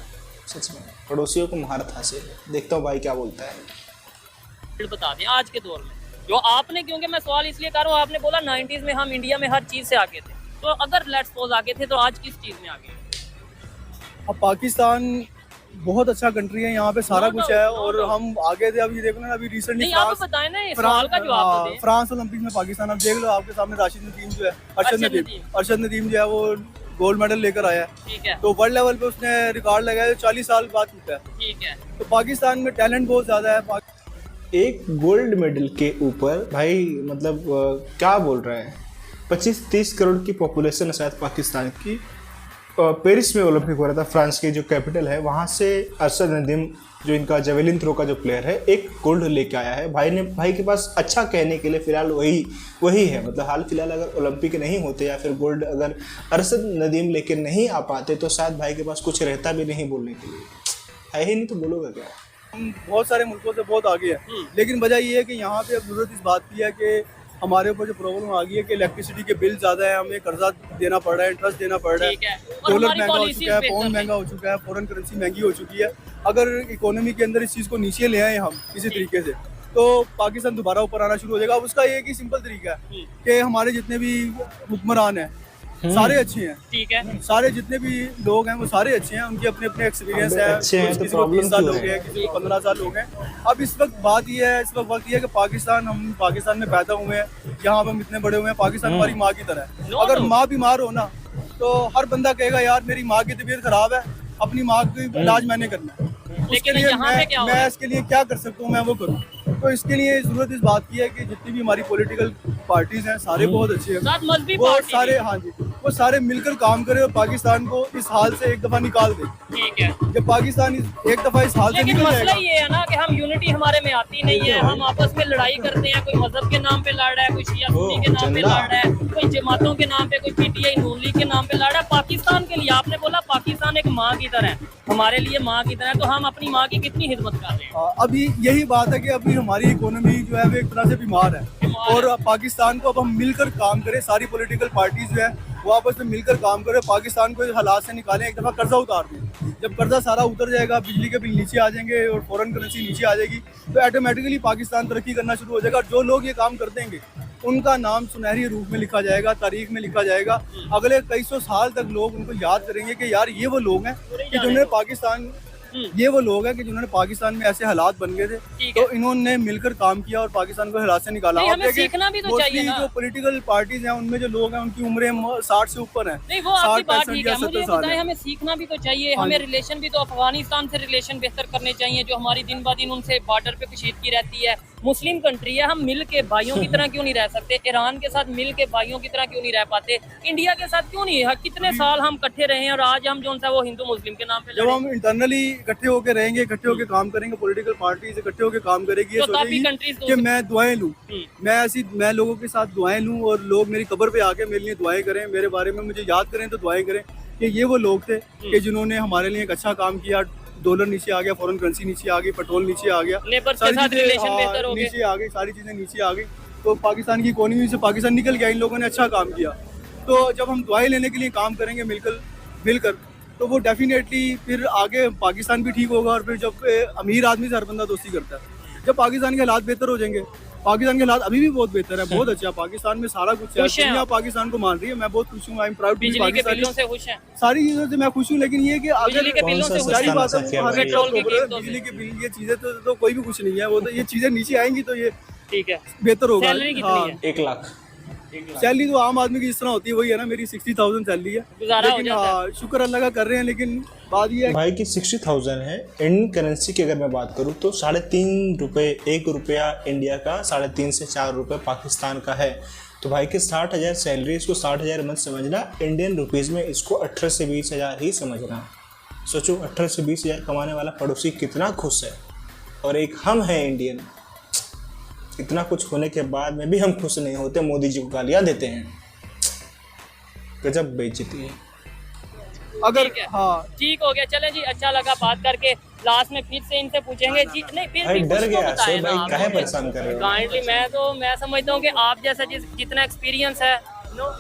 सच में पड़ोसियों को महारत हासिल है। देखता हूँ भाई क्या बोलता है।
फील्ड बता दें आज के दौर में जो आपने, क्योंकि मैं सवाल इसलिए कर रहा हूँ, आपने बोला 90s में हम इंडिया में हर चीज़ से आगे थे, तो अगर लेट्स सपोज आगे थे तो आज किस चीज़ में आगे?
अब पाकिस्तान बहुत अच्छा कंट्री है, यहाँ पे सारा
No
कुछ
doubt,
है
no
और
doubt।
हम आगे थे। अभी देखो ना, अभी रिसेंटली
नहीं, आप बताएं ना, ये सवाल का जवाब तो दें।
फ्रांस ओलंपिक में पाकिस्तान, अब देख लो आपके सामने राशिद नदीम जो है,
नदीम।
अरशद नदीम जो है वो गोल्ड मेडल लेकर आया है,
ठीक है,
तो वर्ल्ड लेवल पे उसने रिकॉर्ड लगाया, 40 साल बाद टूटा है।
ठीक है,
तो पाकिस्तान में टैलेंट बहुत ज़्यादा है।
एक गोल्ड मेडल के ऊपर भाई मतलब क्या बोल रहे हैं, 25-30 करोड़ की पॉपुलेशन है शायद पाकिस्तान की। पेरिस में ओलंपिक हो रहा था, फ्रांस की जो कैपिटल है, वहाँ से अरशद नदीम जो इनका जेवेलिन थ्रो का जो प्लेयर है, एक गोल्ड लेके आया है। भाई के पास अच्छा कहने के लिए फ़िलहाल वही है। मतलब हाल फिलहाल अगर ओलंपिक नहीं होते या फिर गोल्ड अगर अरशद नदीम लेके नहीं आ पाते तो शायद भाई के पास कुछ रहता भी नहीं बोलने के लिए। है ही नहीं तो बोलोगे क्या?
हम बहुत सारे मुल्कों से बहुत आगे है, लेकिन वजह ये है कि यहाँ पे अब जरूरत इस बात की है कि हमारे ऊपर जो प्रॉब्लम आ गई है कि इलेक्ट्रिसिटी के बिल ज़्यादा है, हमें कर्जा देना पड़ रहा है, इंटरेस्ट देना पड़ रहा
ठीक है,
है,
और
डॉलर
हमारी
महंगा हो
पॉलिसीज
चुका है,
बेहतर
पाउंड महंगा हो चुका है, फॉरेन करेंसी महंगी हो चुकी है। अगर इकोनॉमी के अंदर इस चीज़ को नीचे ले आए हम किसी तरीके से, तो पाकिस्तान दोबारा ऊपर आना शुरू हो जाएगा। अब उसका एक ही सिंपल तरीका है कि हमारे जितने भी हुक्मरान हैं सारे अच्छे हैं,
ठीक है,
सारे जितने भी लोग हैं वो सारे अच्छे हैं, उनके अपने अपने एक्सपीरियंस है।
अच्छे हैं तो
किसी को
प्रॉब्लम
20 साल
क्यों
हो
है?
गए, किसी को 15 साल हो गए। अब इस वक्त बात ये है, इस वक्त वक्त ये है कि हम पाकिस्तान में पैदा हुए हैं, यहाँ पे हम इतने बड़े हुए हैं, पाकिस्तान हमारी माँ की तरह है। अगर माँ बीमार हो ना तो हर बंदा कहेगा यार मेरी माँ की तबीयत खराब है, अपनी माँ का इलाज मैंने करना है, उसके
लेकिन
लिए
यहाँ पे क्या हो रहा
मैं
है?
इसके लिए क्या कर सकता हूँ, मैं वो करूँ। तो इसके लिए जरूरत इस बात की है कि जितनी भी हमारी पॉलिटिकल पार्टीज हैं सारे बहुत अच्छे हैं,
साथ मजहबी
वो
पार्टी
सारे,
भी।
हाँ जी, वो सारे मिलकर काम करें और पाकिस्तान को इस हाल से एक दफा निकाल दें।
ठीक है,
जब पाकिस्तान एक दफा इस हाल से
लेकिन
निकल
मसला
जाएगा,
ये है ना कि हम यूनिटी हमारे में आती नहीं है, हम आपस में लड़ाई करते हैं, कोई मजहब के नाम पे लड़ रहा है, कोई शिया सुन्नी के नाम पे लड़ रहा है, कोई जमातों के नाम पे, कोई पीटीआई नून लीग के नाम पे लड़ रहा है। पाकिस्तान के लिए आपने बोला पाकिस्तान एक माँ की तरह है, हमारे लिए माँ की तरह है, तो हम अपनी माँ की कितनी खिदमत कर रहे हैं।
अभी यही बात है कि अभी हमारी इकोनॉमी जो है वो एक तरह से बीमार है और पाकिस्तान को अब हम मिलकर काम करें, सारी पॉलिटिकल पार्टीज जो है वो आपस में मिलकर काम करें, पाकिस्तान को इस हालात से निकालें, एक दफ़ा कर्जा उतार दें। जब कर्जा सारा उतर जाएगा, बिजली के बिल नीचे आ जाएंगे और फॉरेन करेंसी नीचे आ जाएगी, तो ऑटोमेटिकली पाकिस्तान तरक्की करना शुरू हो जाएगा। जो लोग ये काम कर देंगे उनका नाम सुनहरी रूप में लिखा जाएगा, तारीख में लिखा जाएगा। अगले कई सौ साल तक लोग उनको याद करेंगे कि यार ये वो लोग हैं कि जिन्होंने पाकिस्तान, ये वो लोग हैं कि जिन्होंने पाकिस्तान में ऐसे हालात बन गए थे, तो इन्होंने मिलकर काम किया और पाकिस्तान को हालात से निकाला।
नहीं, हमें सीखना भी तो चाहिए ना।
जो पॉलिटिकल पार्टीज हैं उनमें जो लोग हैं उनकी उम्रें 60 से ऊपर हैं।
नहीं, वो आपकी बात ठीक है, मुझे बताएं, हमें सीखना भी तो चाहिए, हमें रिलेशन भी तो अफगानिस्तान से रिलेशन बेहतर करने चाहिए, जो हमारी दिन ब दिन उनसे बॉर्डर पे कशीदगी रहती है। मुस्लिम कंट्री है, हम मिल के भाइयों की तरह क्यों नहीं रह सकते? ईरान के साथ मिल के भाइयों की तरह क्यों नहीं रह पाते? इंडिया के साथ क्यों नहीं? कितने साल हम इकट्ठे रहे हैं और आज हम जो वो हिंदू मुस्लिम के नाम पे
जब हम इंटरनली इकट्ठे होकर रहेंगे, इकट्ठे होकर काम करेंगे, पॉलिटिकल पार्टीज इकट्ठे होकर काम करेगी, ये सोचेगी कि मैं दुआएं लूं, मैं लोगों के साथ दुआएं लूं और लोग मेरी कब्र पे आके मेरे लिए दुआएं करें, मेरे बारे में मुझे याद करें तो दुआएं करें कि ये वो लोग थे कि जिन्होंने हमारे लिए एक अच्छा काम किया। डॉलर नीचे आ गया, फॉरेन करेंसी नीचे आ गई, पेट्रोल नीचे आ गया,
लेबर के साथ रिलेशन बेहतर हो गए,
नीचे आ गई, सारी चीजें नीचे आ गई, तो पाकिस्तान की इकोनॉमी से पाकिस्तान निकल गया। इन लोगों ने अच्छा काम किया। तो जब हम दुआएं लेने के लिए काम करेंगे मिलकर तो वो डेफिनेटली फिर आगे पाकिस्तान भी ठीक होगा। और फिर जब अमीर आदमी से हर बंदा दोस्ती करता है, जब पाकिस्तान के हालात बेहतर हो जाएंगे, पाकिस्तान के हालात अभी भी बहुत बेहतर है, बहुत अच्छा, पाकिस्तान में सारा कुछ है, दुनिया पाकिस्तान को मान रही है, मैं बहुत खुश हूँ, आई एम प्राउड।
बिजली के बिलों से खुश हैं,
सारी चीजों से मैं खुश हूँ, लेकिन ये कि
बिजली के बिलों से
सारी बात है,
पेट्रोल के
बिजली के बिल, ये चीजें तो कोई भी खुश नहीं है। वो तो ये चीजें नीचे आएंगी तो ये
ठीक है,
बेहतर होगा।
सैलरी कितनी है?
1 लाख।
सैलरी तो आम आदमी की जिस तरह होती है वही है ना, मेरी 60,000 सैलरी है, लेकिन शुक्र अल्लाह का कर रहे हैं। लेकिन बात ये है
भाई की 60,000 है। इंडियन करेंसी की अगर मैं बात करूँ तो 3.5 रुपये, 1 रुपया इंडिया का, 3.5 से 4 रुपये पाकिस्तान का है। तो भाई की 60,000 सैलरी, इसको 60,000 मत समझना, इंडियन रुपीज़ में इसको 18 से 20 हज़ार ही समझना। सोचो 18 से 20 हज़ार कमाने वाला पड़ोसी कितना खुश है, और एक हम हैं इंडियन, इतना कुछ होने के बाद में भी हम खुश नहीं होते, मोदी जी को गालियाँ देते हैं। गजब बेइज्जती है।
अगर
ठीक है, हाँ ठीक हो गया, चलें जी, अच्छा लगा बात करके। लास्ट में फिर से इनसे पूछेंगे जी, नहीं फिर
भाई
भी
डर गया
बताएं
भाई,
ना,
काहे परेशान कर रहे हो?
काइंडली मैं समझता हूँ कि आप जैसा जितना एक्सपीरियंस है, नो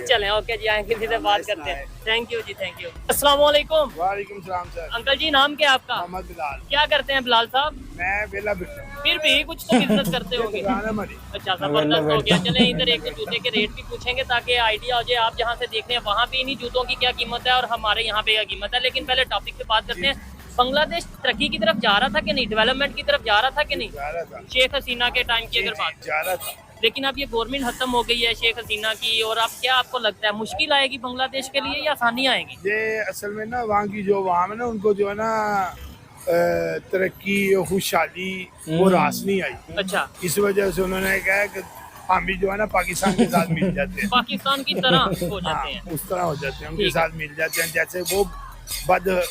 चलें, ओके जी, आए किसी से बात करते हैं। Thank you ji, thank you. अस्सलाम वालेकुम।
वालेकुम सलाम सर।
अंकल जी, नाम क्या है आपका?
मोहम्मद बिलाल।
क्या करते हैं बिलाल साहब?
मैं बेला बिल्ला।
फिर भी कुछ तो बिजनेस करते होंगे। अच्छा, जबरदस्त हो गया। चले इधर एक जूते के रेट भी पूछेंगे ताकि आइडिया हो जाए, आप जहाँ से देख रहे हैं वहाँ पे इन्हीं जूतों की क्या कीमत है और हमारे यहाँ पे क्या कीमत है। लेकिन पहले टॉपिक पे बात करते हैं। बांग्लादेश तरक्की की तरफ जा रहा था कि नहीं, डेवलपमेंट की तरफ जा रहा था कि नहीं?
जा रहा था।
शेख हसीना के टाइम की अगर बात
जा रहा था,
लेकिन अब ये गवर्नमेंट खत्म हो गई है शेख हसीना की, और अब क्या आपको लगता है मुश्किल आएगी बांग्लादेश के लिए या आसानी आएगी?
ये असल में ना वहाँ की जो वहाँ में ना उनको जो है ना तरक्की, खुशहाली वो रास नहीं आई।
अच्छा,
इस वजह से उन्होंने कहा कि हम भी जो है ना पाकिस्तान के साथ मिल जाते हैं,
पाकिस्तान की तरह हो जाते हैं,
उस तरह हो जाते हैं, उनके साथ मिल जाते हैं। जैसे वो बद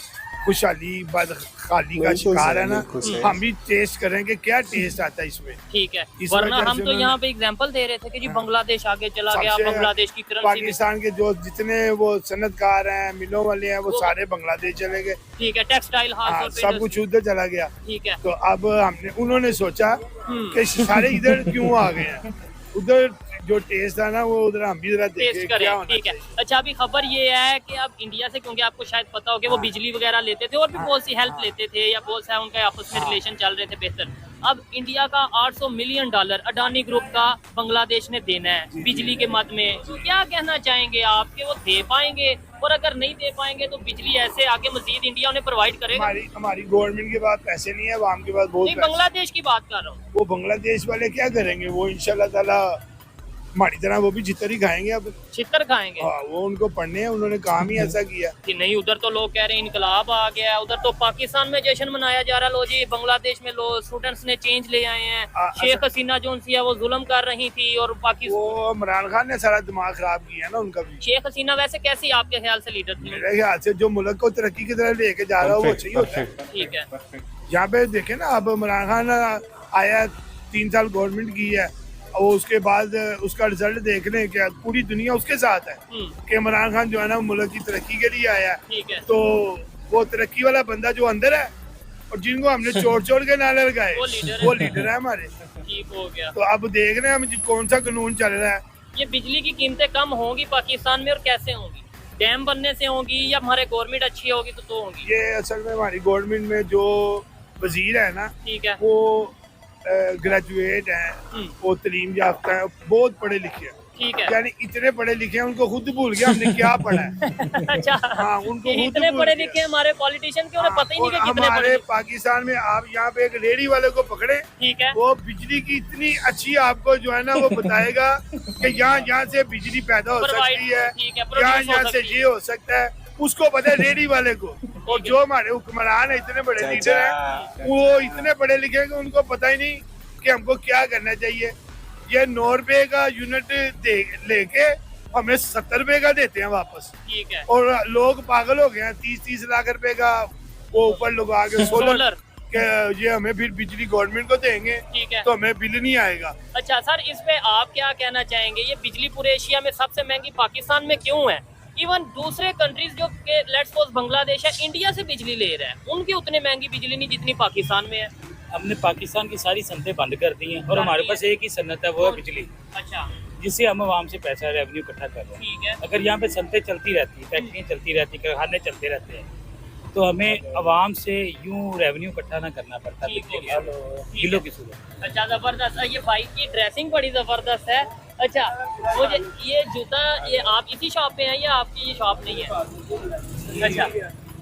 खुशहाली बद खाली का शिकार है ना, हम भी टेस्ट करेंगे क्या टेस्ट आता है इसमें।
ठीक है, वरना हम तो यहाँ पे एग्जांपल दे रहे थे कि जी बांग्लादेश आगे चला गया, बांग्लादेश की करेंसी।
पाकिस्तान के जो जितने वो सनतकार हैं, मिलों वाले हैं, वो सारे बांग्लादेश चले गए।
ठीक है, टेक्सटाइल हाउस
सब कुछ उधर चला गया।
ठीक है,
तो अब उन्होंने सोचा कि सारे इधर क्यों आ गए हैं, उधर जो टेस्ट था ना वो उधर हम भी जरा
टेस्ट करें। ठीक है, अच्छा अभी खबर ये है कि अब इंडिया से, क्योंकि आपको शायद पता हो कि वो बिजली वगैरह लेते थे और भी बहुत सी हेल्प लेते थे या बहुत सा उनका आपस में रिलेशन चल रहे थे बेहतर। अब इंडिया का $800 मिलियन अडानी ग्रुप का बांग्लादेश ने देना है बिजली के मद में। क्या कहना चाहेंगे आप कि वो दे पाएंगे, और अगर नहीं दे पाएंगे तो बिजली ऐसे आगे मजीद इंडिया उन्हें प्रोवाइड करेगा?
हमारी गवर्नमेंट के पास पैसे नहीं है, वो के पास बहुत
नहीं, बांग्लादेश की बात कर रहा हूँ।
वो बांग्लादेश वाले क्या करेंगे, वो इंशाल्लाह ताला हमारी तरह वो भी चित्तर ही खाएंगे अब।
चित्तर खाएंगे।
हाँ, वो उनको पढ़ने हैं, उन्होंने काम ही ऐसा किया
कि नहीं। उधर तो लोग कह रहे हैं इनकलाब आ गया, उधर तो पाकिस्तान में जश्न मनाया जा रहा। लो जी, बांग्लादेश में लोग स्टूडेंट्स ने चेंज ले आए हैं। शेख हसीना जो उनसी है वो जुल्म कर रही थी और पाकिस्तान,
वो इमरान खान ने सारा दिमाग खराब किया ना उनका भी।
शेख हसीना वैसे कैसी आपके ख्याल से लीडर थी?
मेरे ख्याल से जो मुल्क को तरक्की की तरफ लेके जा रहा है वो चाहिए होता है।
ठीक है।
यहाँ पे देखे ना, अब इमरान खान आया, 3 साल गवर्नमेंट की है और उसके बाद उसका रिजल्ट देख रहे हैं क्या पूरी दुनिया उसके साथ है कि इमरान खान जो है ना मुल्क की तरक्की के लिए आया है। तो वो तरक्की वाला बंदा जो अंदर है और जिनको हमने छोड़ के नाले लगाए वो लीडर है हमारे।
ठीक हो गया।
तो अब देख रहे हैं हम कौन सा कानून चल रहा है।
ये बिजली की कीमतें कम होंगी पाकिस्तान में और कैसे होंगी? डैम बनने से होंगी या हमारे गवर्नमेंट अच्छी होगी तो होंगी? ये
असल में हमारी गवर्नमेंट में जो वजीर है ना,
ठीक है,
वो ग्रेजुएट हैं, वो तालीम याफ्ता है, बहुत पढ़े लिखे हैं।
ठीक है।
यानी इतने पढ़े लिखे हैं उनको खुद भूल गया हमने क्या पढ़ा है।
अच्छा।
हाँ, उनको
इतने पढ़े लिखे हैं हमारे पॉलिटिशियन के, उन्हें पता ही नहीं कि कितने
हमारे पाकिस्तान में आप यहाँ पे एक रेडी वाले को पकड़े,
ठीक है,
वो बिजली की इतनी अच्छी आपको जो है ना वो बताएगा कि यहाँ से बिजली पैदा हो सकती है, यहाँ से ये हो सकता है, उसको पता है रेडी वाले को। और जो हमारे हुक्मरान है इतने बड़े लीडर हैं, वो इतने पढ़े लिखे हैं कि उनको पता ही नहीं कि हमको क्या करना चाहिए। ये 9 रुपए का यूनिट लेके हमें 70 रुपए का देते हैं वापस।
ठीक है।
और लोग पागल हो गए हैं, 30-30 लाख रुपए का वो ऊपर लगा के सोलर के ये हमें फिर बिजली गवर्नमेंट को देंगे,
ठीक है,
तो हमें बिल नहीं आएगा।
अच्छा सर, इस पे आप क्या कहना चाहेंगे? ये बिजली पूरे एशिया में सबसे महंगी पाकिस्तान में क्यों है? इवन दूसरे कंट्रीज जो के लेट्स सपोज बांग्लादेश है, इंडिया से बिजली ले रहा है, उनकी उतनी महंगी बिजली नहीं जितनी पाकिस्तान में है।
हमने पाकिस्तान की सारी सनतें बंद कर दी हैं और हमारे पास एक ही सनत है, वो है बिजली।
अच्छा।
जिससे हम आवाम से पैसा रेवेन्यू इकट्ठा कर रहे हैं।
ठीक है।
अगर यहाँ पे सनतें चलती रहती, फैक्ट्रियाँ चलती रहती, कारखाने चलते रहते हैं, तो हमें आवाम से यूं रेवेन्यू इकट्ठा ना करना पड़ता किलो की सूरत।
अच्छा, जबरदस्त। ये भाई की ड्रेसिंग बड़ी जबरदस्त है। अच्छा, मुझे ये जूता, ये आप इसी शॉप पे हैं या आपकी ये शॉप नहीं है? अच्छा,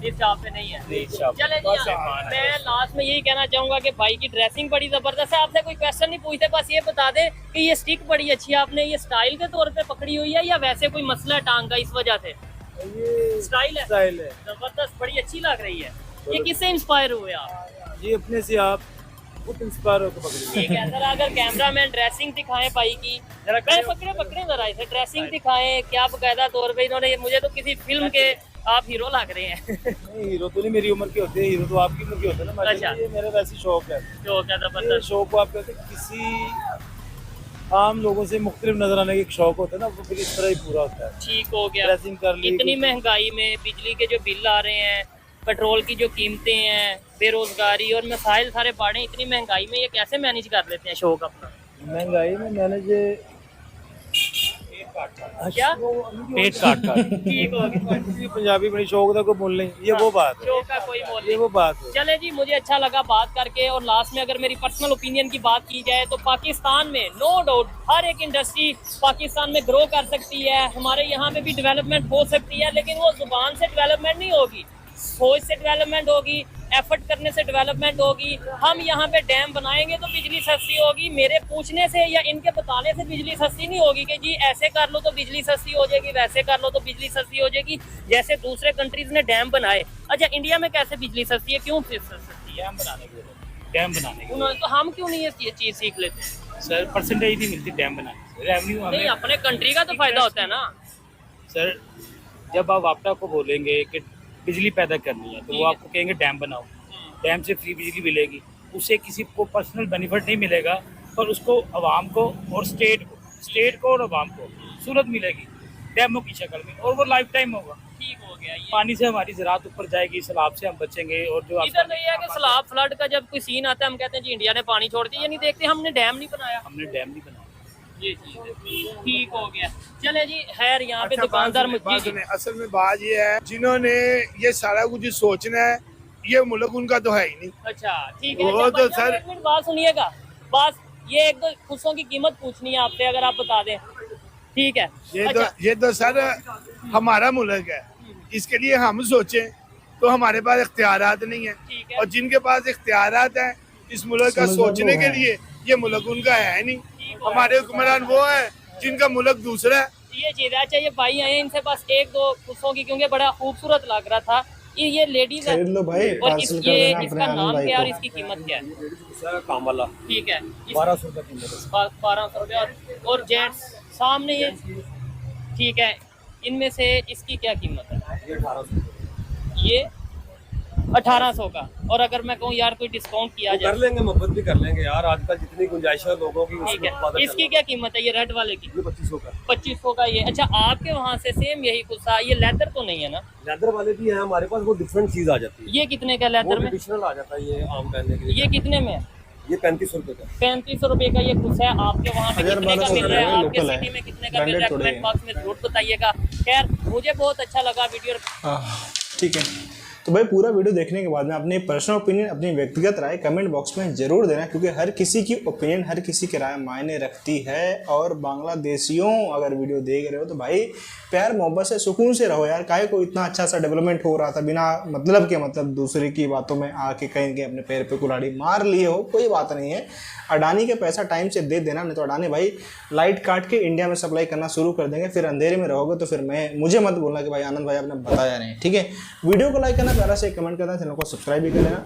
इस शॉप पे नहीं है। चले जी, मैं लास्ट में यही कहना चाहूंगा कि भाई की ड्रेसिंग बड़ी जबरदस्त है। आपसे कोई क्वेश्चन नहीं पूछते, बस ये बता दे कि ये स्टिक बड़ी अच्छी है, आपने ये स्टाइल के तौर पे पकड़ी हुई है या वैसे कोई मसला है टांग का इस वजह से?
ये
स्टाइल है जबरदस्त, बड़ी अच्छी लग रही है। ये किससे इंस्पायर हुए आप?
ये अपने से आप खुद इंस्पायर होकर पकड़ी।
ठीक है, जरा अगर कैमरामैन ड्रेसिंग दिखाएं भाई की, जरा पकड़े जरा इसे, ड्रेसिंग दिखाएं क्या बकायदा तौर पे इन्होंने। मुझे तो किसी फिल्म के आप हीरो लग रहे हैं।
नहीं, हीरो तो नहीं मेरी उम्र के होते, हीरो तो आपकी उम्र के होते हैं ना।
अच्छा।
ये मेरा वैसे शौक है।
शौक है जबरदस्त।
शौक को आप कहते हैं किसी आम लोगों से मुख्तलिफ नजर आने का एक शौक होता है ना, वो फिर इस तरह ही पूरा होता है।
ठीक हो गया।
ड्रेसिंग कर ली।
इतनी महंगाई में बिजली के जो बिल आ रहे हैं, पेट्रोल की जो कीमतें हैं, बेरोजगारी और मसाइल सारे बढ़े, इतनी महंगाई में ये कैसे मैनेज कर लेते हैं शौक अपना?
महंगाई में मैनेज
क्या
पेट काट
ठीक हो गया।
पंजाबी बड़ी शौक था, कोई बोल नहीं, ये वो बात है,
शौक का कोई बोल
ये
नहीं।
वो बात है।
चले जी, मुझे अच्छा लगा बात करके। और लास्ट में अगर मेरी पर्सनल ओपिनियन की बात की जाए तो पाकिस्तान में नो डाउट हर एक इंडस्ट्री पाकिस्तान में ग्रो कर सकती है, हमारे यहाँ पे भी डेवलपमेंट हो सकती है, लेकिन वो जुबान से डेवलपमेंट नहीं होगी, सोच से डेवलपमेंट होगी, एफर्ट करने से डेवलपमेंट होगी। हम यहाँ पे डैम बनाएंगे तो बिजली सस्ती होगी, मेरे पूछने से या इनके बताने से बिजली सस्ती नहीं होगी कि जी ऐसे कर लो तो बिजली सस्ती हो जाएगी, वैसे कर लो तो बिजली सस्ती हो जाएगी, जैसे दूसरे कंट्रीज ने डैम बनाए। अच्छा, इंडिया में कैसे बिजली सस्ती है, क्यों सस्ती है?
डैम बनाने के लिए
तो हम क्यों नहीं ये चीज सीख लेते?
सर परसेंटेज नहीं मिलती डैम बनाने से, रेवेन्यू
नहीं, अपने कंट्री का तो फायदा होता है ना
सर। जब आप आपटा को बोलेंगे कि बिजली पैदा करनी है तो वो आपको कहेंगे डैम बनाओ, डैम से फ्री बिजली मिलेगी, उससे किसी को पर्सनल बेनिफिट नहीं मिलेगा, पर उसको आवाम को और स्टेट को और आवाम को सूरत मिलेगी डैमों की शक्ल में, और वो लाइफ टाइम होगा।
ठीक हो गया। ये
पानी से हमारी ज़राअत ऊपर जाएगी, सैलाब से हम बचेंगे। और जो
इधर तो ये है कि सैलाब फ्लड का जब कोई सीन आता है हम कहते हैं जी इंडिया ने पानी छोड़ दिया, ये नहीं देखते हमने डैम नहीं बनाया,
हमने डैम नहीं बनाया।
ये चीज है। ठीक हो गया। चले जी, खैर यहाँ पे
अच्छा,
दुकानदार
असल में बात ये है, जिन्होंने ये सारा कुछ सोचना है, ये मुल्क उनका तो है ही नहीं।
अच्छा ठीक है।
वो तो सर
एक मिनट बात सुनिएगा, बस ये एक दो खुशों की कीमत पूछनी है आपसे, अगर आप बता दें। ठीक है।
ये तो सर हमारा मुल्क है, इसके लिए हम सोचें तो हमारे पास इख्तियारात नहीं है, और जिनके पास इख्तियारात हैं इस मुल्क का सोचने के लिए, ये मुल्क उनका है नहीं। हमारे हुक्मरान वो है जिनका मुल्क दूसरा है।
ये चीज है। अच्छा ये भाई आए, इनसे बस एक दो खुशों की, क्योंकि बड़ा खूबसूरत लग रहा था। ये लेडीज है
खरीद लो भाई,
और
पार्सल कर
ये
देना अपने
इसका
आनंद
नाम
भाई
क्या है और
को।
इसकी कीमत क्या है?
काम वाला
ठीक है
1200 रुपये कीमत
1200 रुपये। और जेंट्स सामने ये ठीक है, इनमें से इसकी क्या कीमत है?
ये 1800
ये 1800 का। और अगर मैं कहूँ यार कोई डिस्काउंट किया
कर
जाए?
लेंगे, मोहब्बत भी कर लेंगे यार, आजकल जितनी गुंजाइश है लोगों की
ठीक
उसमें
है,
उत्पादन
इसकी
चल
क्या कीमत है ये रेड वाले की?
रहा है। ये 2500 का
2500 का ये। अच्छा आपके वहाँ से सेम यही कुछ था, ये लेदर तो नहीं है ना?
लेदर वाले भी है हमारे पास, वो डिफरेंट चीज आ जाती है।
ये कितने का
वो
लेदर में?
ट्रेडिशनल आ जाता है ये आम पहनने के लिए।
ये कितने में है?
ये 3500 रुपये का
3500 रुपए का ये कुछ है। आपके वहाँ पे कितने का मिल रहा है? आपके
लोकल है,
सिटी में कितने का मिल रहा है?
ब्रांडेड थोड़े
कमेंट बॉक्स में जरूर बताइएगा। खैर मुझे बहुत अच्छा लगा वीडियो।
ठीक है, तो भाई पूरा वीडियो देखने के बाद में अपने पर्सनल ओपिनियन, अपनी व्यक्तिगत राय कमेंट बॉक्स में जरूर देना, क्योंकि हर किसी की ओपिनियन, हर किसी की राय मायने रखती है। और बांग्लादेशियों अगर वीडियो देख रहे हो तो भाई प्यार मोहब्बत से सुकून से रहो यार। काहे को इतना अच्छा सा डेवलपमेंट हो रहा था बिना मतलब के, मतलब दूसरे की बातों में आके कहीं के अपने पैर पे कुल्हाड़ी मार लिए हो, कोई बात नहीं है। अडानी के पैसा टाइम से दे देना, नहीं तो अडानी भाई लाइट काट के इंडिया में सप्लाई करना शुरू कर देंगे। फिर अंधेरे में रहोगे तो फिर मुझे मत बोलना कि भाई आनंद भाई आपने बताया नहीं। ठीक है, वीडियो को लाइक करना, प्यारा से कमेंट करना, चैनल को सब्सक्राइब भी कर लेना।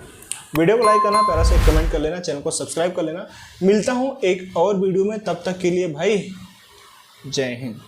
वीडियो को लाइक करना, प्यारा से कमेंट कर लेना, चैनल को सब्सक्राइब कर लेना। मिलता हूँ एक और वीडियो में, तब तक के लिए भाई जय हिंद।